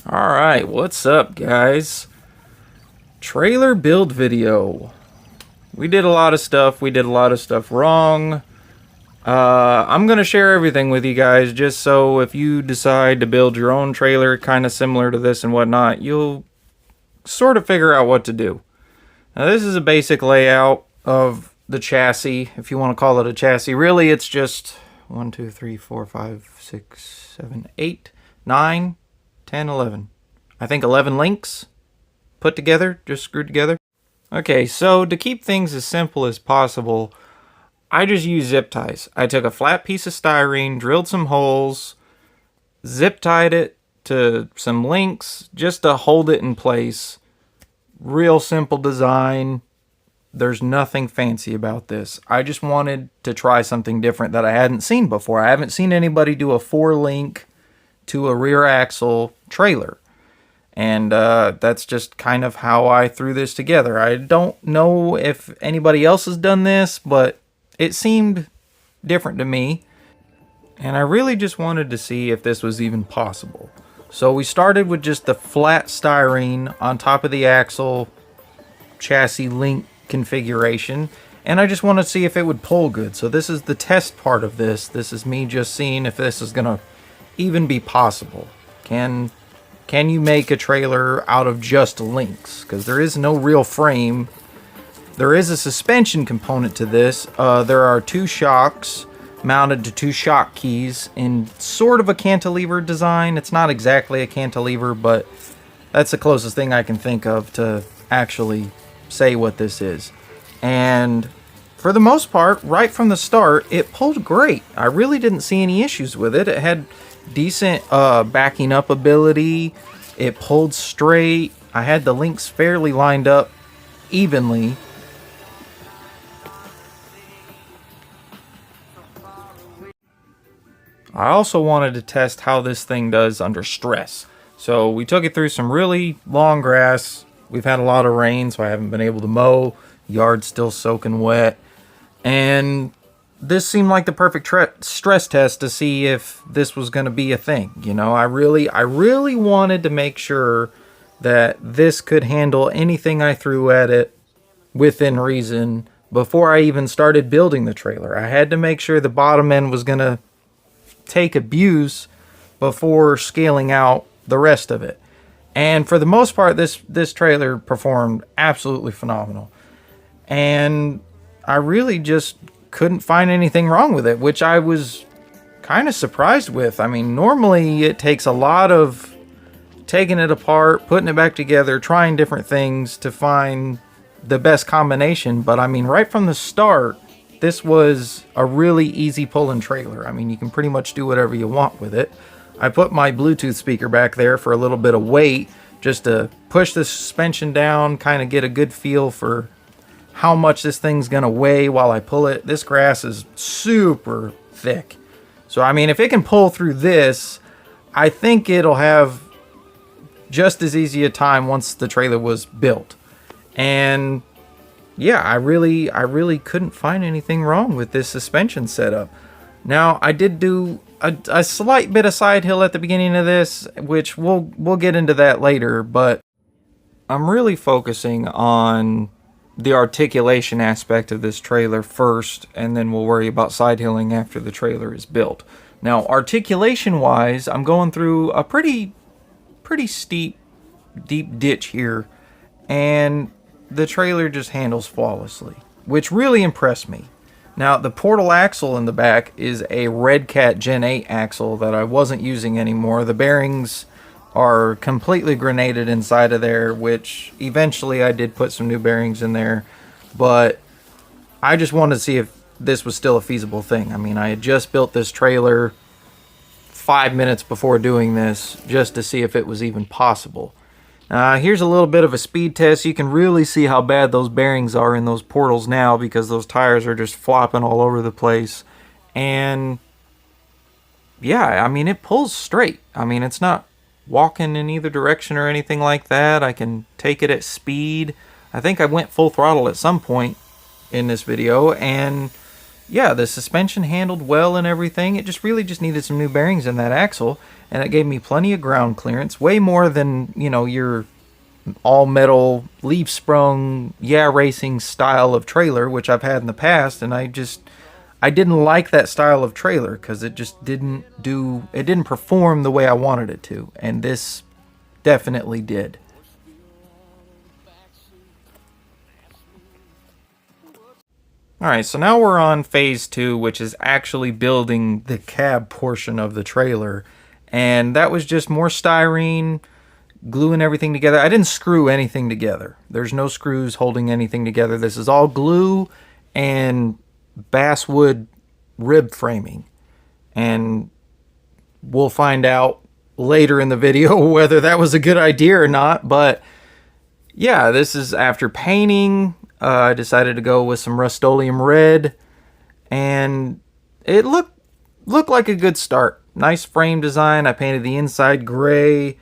Alright, what's up guys? Trailer build video. We did a lot of stuff. We did a lot of stuff wrong. I'm going to share everything with you guys just so if you decide to build your own trailer kind of similar to this and whatnot, you'll sort of figure out what to do. Now this is a basic layout of the chassis, if you want to call it a chassis. Really it's just 1, 2, 3, 4, 5, 6, 7, 8, 9, 10, 11. I think 11 links put together, just screwed together. Okay, so to keep things as simple as possible, I just used zip ties. I took a flat piece of styrene, drilled some holes, zip tied it to some links just to hold it in place. Real simple design. There's nothing fancy about this. I just wanted to try something different that I hadn't seen before. I haven't seen anybody do a 4-link to a rear axle trailer. And that's just kind of how I threw this together. I don't know if anybody else has done this, but it seemed different to me. And I really just wanted to see if this was even possible. So we started with just the flat styrene on top of the axle chassis link configuration. And I just wanted to see if it would pull good. So this is the test part of this. This is me just seeing if this is going to even be possible. Can you make a trailer out of just links? Because there is no real frame. There is a suspension component to this. There are 2 shocks mounted to 2 shock keys in sort of a cantilever design. It's not exactly a cantilever, but that's the closest thing I can think of to actually say what this is. And for the most part, right from the start, it pulled great. I really didn't see any issues with it. It had decent backing up ability. It pulled straight. I had the links fairly lined up evenly. I also wanted to test how this thing does under stress. So we took it through some really long grass. We've had a lot of rain, so I haven't been able to mow. Yard's still soaking wet. And this seemed like the perfect stress test to see if this was going to be a thing. You know, I really wanted to make sure that this could handle anything I threw at it within reason before I even started building the trailer. I had to make sure the bottom end was going to take abuse before scaling out the rest of it. And for the most part, this trailer performed absolutely phenomenal. And I really just couldn't find anything wrong with it, which I was kind of surprised with. I mean, normally it takes a lot of taking it apart, putting it back together, trying different things to find the best combination. But I mean, right from the start, this was a really easy pulling trailer. I mean, you can pretty much do whatever you want with it. I put my Bluetooth speaker back there for a little bit of weight, just to push the suspension down, kind of get a good feel for how much this thing's gonna weigh while I pull it. This grass is super thick. So, I mean, if it can pull through this, I think it'll have just as easy a time once the trailer was built. And yeah, I really couldn't find anything wrong with this suspension setup. Now, I did do a slight bit of side hill at the beginning of this, which we'll get into that later, but I'm really focusing on the articulation aspect of this trailer first, and then we'll worry about side hilling after the trailer is built. Now, articulation wise, I'm going through a pretty steep, deep ditch here, and the trailer just handles flawlessly, which really impressed me. Now, the portal axle in the back is a Red Cat Gen 8 axle that I wasn't using anymore. The bearings are completely grenaded inside of there, which eventually I did put some new bearings in there, but I just wanted to see if this was still a feasible thing. I mean, I had just built this trailer 5 minutes before doing this just to see if it was even possible. Here's a little bit of a speed test. You can really see how bad those bearings are in those portals now because those tires are just flopping all over the place. And yeah, I mean, it pulls straight. I mean, it's not walking in either direction or anything like that. I can take it at speed. I think I went full throttle at some point in this video, and yeah, the suspension handled well and everything. It just really just needed some new bearings in that axle, and it gave me plenty of ground clearance, way more than, you know, your all metal leaf sprung racing style of trailer, which I've had in the past. And I didn't like that style of trailer because it just didn't perform the way I wanted it to, and this definitely did. All right, so now we're on phase two, which is actually building the cab portion of the trailer. And that was just more styrene, gluing everything together. I didn't screw anything together. There's no screws holding anything together. This is all glue and basswood rib framing. And we'll find out later in the video whether that was a good idea or not. But yeah, this is after painting. I decided to go with some Rust-Oleum red, and it looked like a good start. Nice frame design. I painted the inside gray.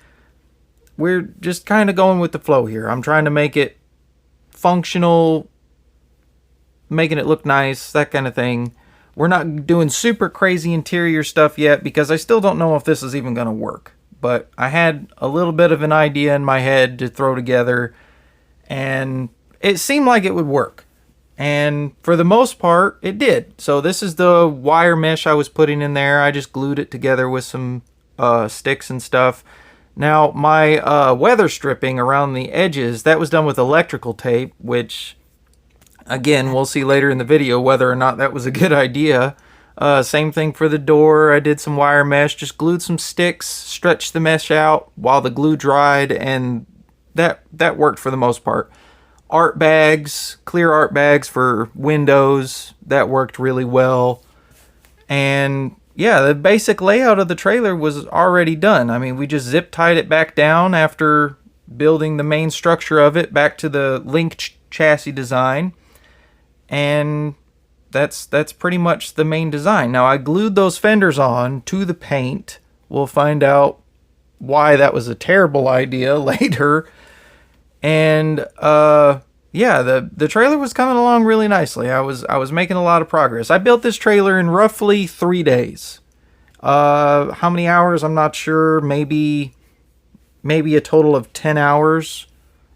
We're just kind of going with the flow here. I'm trying to make it functional, making it look nice, that kind of thing. We're not doing super crazy interior stuff yet because I still don't know if this is even going to work. But I had a little bit of an idea in my head to throw together, and it seemed like it would work. And for the most part, it did. So this is the wire mesh I was putting in there. I just glued it together with some sticks and stuff. Now, my weather stripping around the edges, that was done with electrical tape, which, again, we'll see later in the video whether or not that was a good idea. Same thing for the door. I did some wire mesh, just glued some sticks, stretched the mesh out while the glue dried, and that worked for the most part. Art bags, clear art bags for windows, that worked really well. And yeah, the basic layout of the trailer was already done. I mean, we just zip tied it back down after building the main structure of it back to the linked chassis design. And that's pretty much the main design. Now, I glued those fenders on to the paint. We'll find out why that was a terrible idea later. And yeah, the trailer was coming along really nicely. I was making a lot of progress. I built this trailer in roughly 3 days. How many hours? I'm not sure. Maybe a total of 10 hours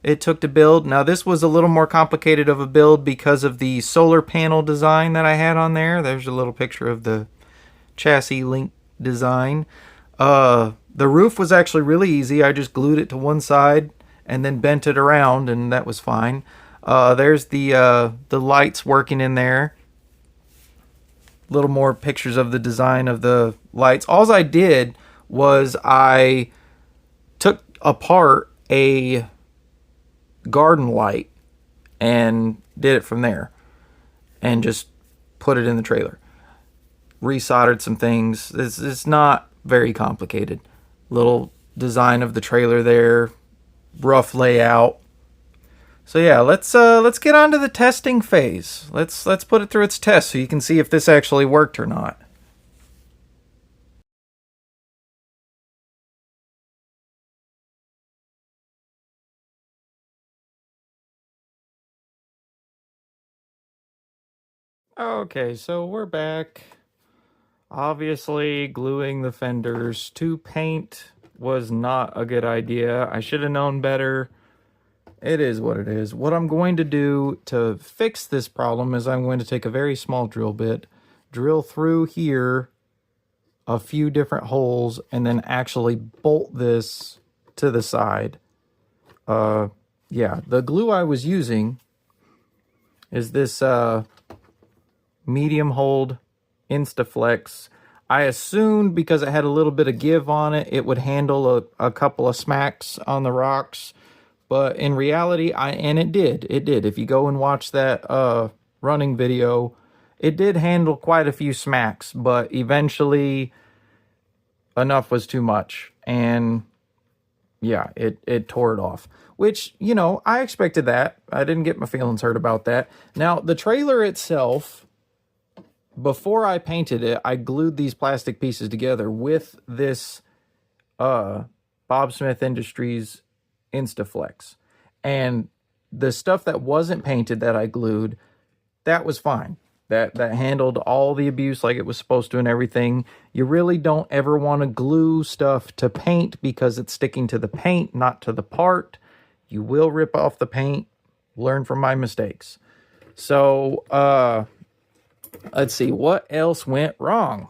it took to build. Now, this was a little more complicated of a build because of the solar panel design that I had on there. There's a little picture of the chassis link design. The roof was actually really easy. I just glued it to one side and then bent it around, and that was fine. There's the lights working in there. A little more pictures of the design of the lights. All I did was I took apart a garden light and did it from there and just put it in the trailer. Resoldered some things. It's not very complicated. Little design of the trailer there, rough layout. So yeah, let's get on to the testing phase. Let's put it through its test so you can see if this actually worked or not. Okay, so we're back. Obviously, gluing the fenders to paint was not a good idea. I should have known better. It is what it is. What I'm going to do to fix this problem is I'm going to take a very small drill bit, drill through here a few different holes, and then actually bolt this to the side. Yeah, the glue I was using is this medium hold Instaflex. I assumed because it had a little bit of give on it, it would handle a couple of smacks on the rocks. But in reality, it did. It did. If you go and watch that running video, it did handle quite a few smacks. But eventually, enough was too much. And yeah, it tore it off. Which, you know, I expected that. I didn't get my feelings hurt about that. Now, the trailer itself, before I painted it, I glued these plastic pieces together with this Bob Smith Industries Instaflex. And the stuff that wasn't painted that I glued, that was fine. That handled all the abuse like it was supposed to and everything. You really don't ever want to glue stuff to paint because it's sticking to the paint, not to the part. You will rip off the paint. Learn from my mistakes. So, let's see, what else went wrong?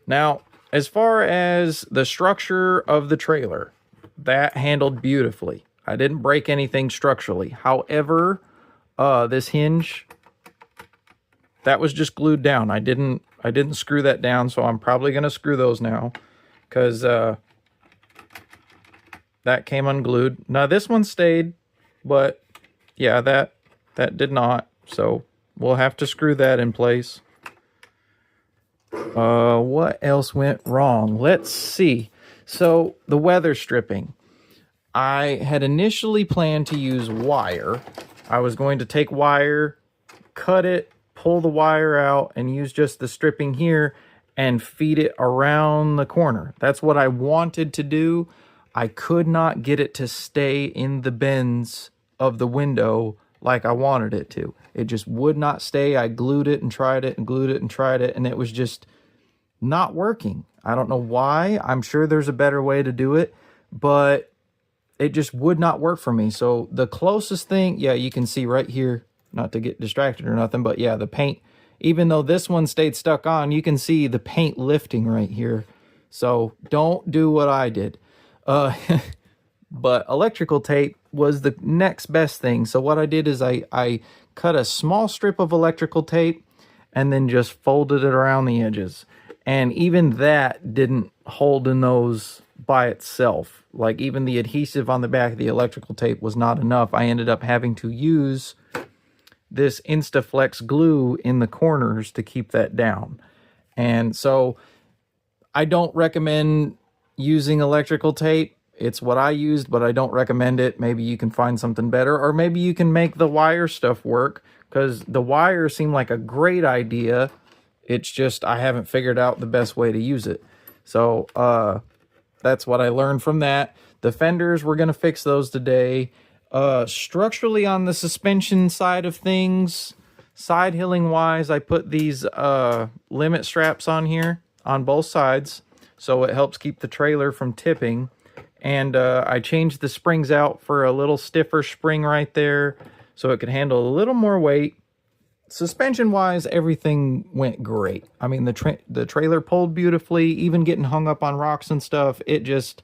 Now, as far as the structure of the trailer, that handled beautifully. I didn't break anything structurally. However, this hinge, that was just glued down. I didn't screw that down, so I'm probably going to screw those now because that came unglued. Now this one stayed, but yeah, that did not. So we'll have to screw that in place. What else went wrong? Let's see. So the weather stripping. I had initially planned to use wire. I was going to take wire, cut it, pull the wire out, and use just the stripping here and feed it around the corner. That's what I wanted to do. I could not get it to stay in the bends of the window like I wanted it to. It just would not stay. I glued it and tried it and glued it and tried it, and it was just not working. I don't know why. I'm sure there's a better way to do it, but it just would not work for me. So the closest thing, yeah, you can see right here, not to get distracted or nothing, but yeah, the paint, even though this one stayed stuck on, you can see the paint lifting right here. So don't do what I did. But electrical tape was the next best thing. So what I did is I cut a small strip of electrical tape and then just folded it around the edges. And even that didn't hold in those by itself. Like even the adhesive on the back of the electrical tape was not enough. I ended up having to use this Instaflex glue in the corners to keep that down. And so I don't recommend using electrical tape. It's what I used, but I don't recommend it. Maybe you can find something better, or maybe you can make the wire stuff work, because the wire seemed like a great idea. It's just I haven't figured out the best way to use it. So that's what I learned from that. The fenders, we're going to fix those today. Structurally on the suspension side of things, side hilling wise, I put these limit straps on here on both sides, so it helps keep the trailer from tipping. And I changed the springs out for a little stiffer spring right there, so it could handle a little more weight. Suspension wise, everything went great. I mean, the trailer pulled beautifully, even getting hung up on rocks and stuff. It just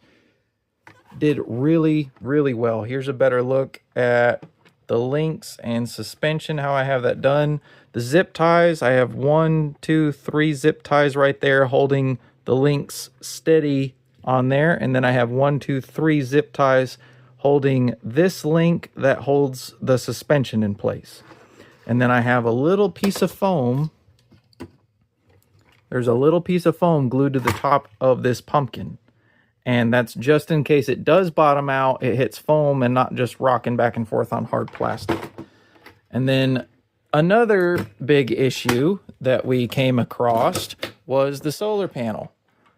did really, really well. Here's a better look at the links and suspension, how I have that done. The zip ties, I have 1, 2, 3 zip ties right there holding the links steady on there. And then I have 1, 2, 3 zip ties holding this link that holds the suspension in place. And then I have a little piece of foam. There's a little piece of foam glued to the top of this pumpkin. And that's just in case it does bottom out, it hits foam and not just rocking back and forth on hard plastic. And then another big issue that we came across was the solar panel.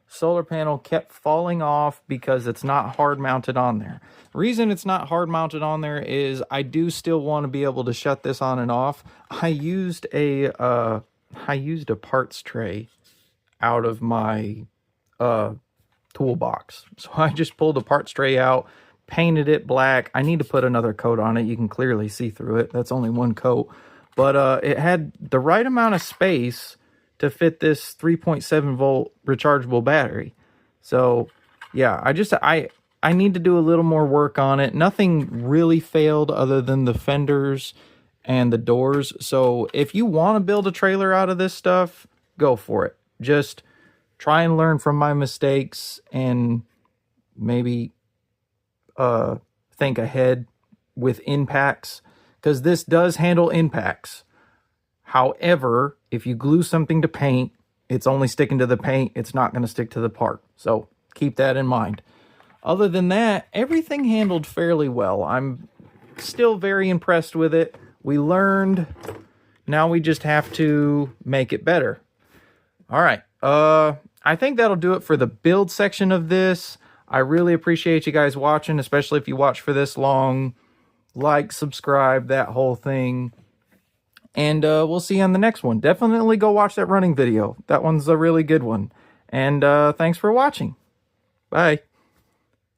Solar panel kept falling off because it's not hard mounted on there. The reason it's not hard mounted on there is I do still want to be able to shut this on and off. I used a parts tray out of my toolbox. So I just pulled a parts tray out, painted it black. I need to put another coat on it. You can clearly see through it. That's only one coat. But it had the right amount of space to fit this 3.7 volt rechargeable battery. So yeah, I need to do a little more work on it. Nothing really failed other than the fenders and the doors. So if you want to build a trailer out of this stuff, go for it. Just try and learn from my mistakes and maybe think ahead with impacts, because this does handle impacts. However, if you glue something to paint, it's only sticking to the paint. It's not going to stick to the part. So keep that in mind. Other than that, everything handled fairly well. I'm still very impressed with it. We learned. Now we just have to make it better. All right. I think that'll do it for the build section of this. I really appreciate you guys watching, especially if you watch for this long. Like, subscribe, that whole thing. And we'll see you on the next one. Definitely go watch that running video. That one's a really good one. And thanks for watching. Bye.